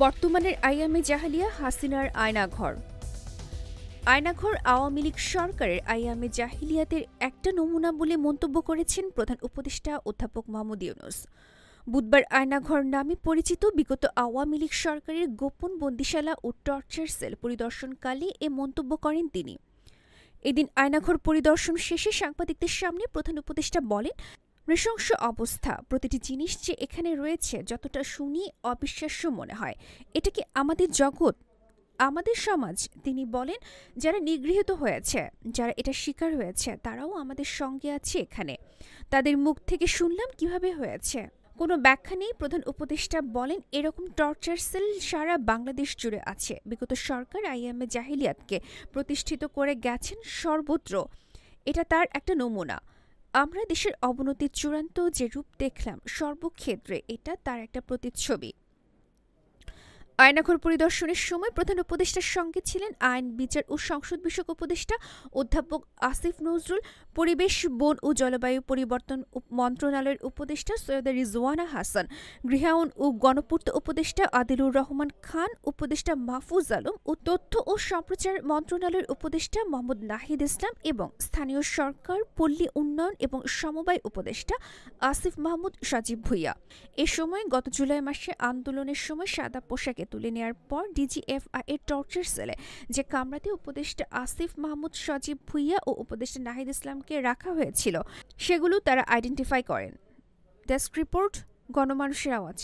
বর্তমানের আইয়ামে জাহেলিয়া হাসিনার আয়নাঘর। আয়নাঘর আওয়ামী লীগ সরকারের আইয়ামে জাহিলিয়াতের একটা নমুনা বলে মন্তব্য করেছেন প্রধান উপদেষ্টা অধ্যাপক মোহাম্মদ ইউনূস। বুধবার আয়নাঘর নামে পরিচিত বিগত আওয়ামী লীগ সরকারের গোপন বন্দিশালা ও টর্চার সেল পরিদর্শনকালে এ মন্তব্য করেন তিনি। এদিন আয়নাঘর পরিদর্শন শেষে সাংবাদিকদের সামনে প্রধান উপদেষ্টা বলেন, নৃশংস অবস্থা, প্রতিটি জিনিস যে এখানে রয়েছে যতটা শুনি অবিশ্বাস্য মনে হয়। এটা কি আমাদের জগৎ, আমাদের সমাজ? তিনি বলেন, যারা নিগৃহীত হয়েছে, যারা এটা শিকার হয়েছে, তারাও আমাদের সঙ্গে আছে এখানে। তাদের মুখ থেকে শুনলাম কিভাবে হয়েছে। কোনো ব্যাখ্যা নেই। প্রধান উপদেষ্টা বলেন, এরকম টর্চার সেল সারা বাংলাদেশ জুড়ে আছে। বিগত সরকার আইয়ামে জাহিলিয়াতকে প্রতিষ্ঠিত করে গেছেন সর্বত্র। এটা তার একটা নমুনা। আমরা দেশের অবনতির চূড়ান্ত যে রূপ দেখলাম, সর্বক্ষেত্রে এটা তার একটা প্রতিচ্ছবি। আয়নাঘর পরিদর্শনের সময় প্রধান উপদেষ্টার সঙ্গে ছিলেন আইন, বিচার ও সংসদ বিষয়ক উপদেষ্টা অধ্যাপক আসিফ নজরুল, পরিবেশ, বন ও জলবায়ু পরিবর্তন মন্ত্রণালয়ের উপদেষ্টা সৈয়দা রিজওয়ানা হাসান, গৃহায়ন ও গণপূর্ত উপদেষ্টা আদিলুর রহমান খান, উপদেষ্টা মাহফুজ আলম ও তথ্য ও সম্প্রচার মন্ত্রণালয়ের উপদেষ্টা মোহাম্মদ নাহিদ ইসলাম এবং স্থানীয় সরকার, পল্লী উন্নয়ন এবং সমবায় উপদেষ্টা আসিফ মাহমুদ সজীব ভুঁইয়া। এ সময় গত জুলাই মাসে আন্দোলনের সময় সাদা পোশাকে তুলে নেওয়ার পর ডিজিএফআই এর টর্চার সেলে যে কামরাতে উপদেষ্টা আসিফ মাহমুদ সজীব ভুঁইয়া ও উপদেষ্টা নাহিদ ইসলামকে রাখা হয়েছিল, সেগুলো তারা আইডেন্টিফাই করেন। ডেস্ক রিপোর্ট, গণমানুষের আওয়াজ।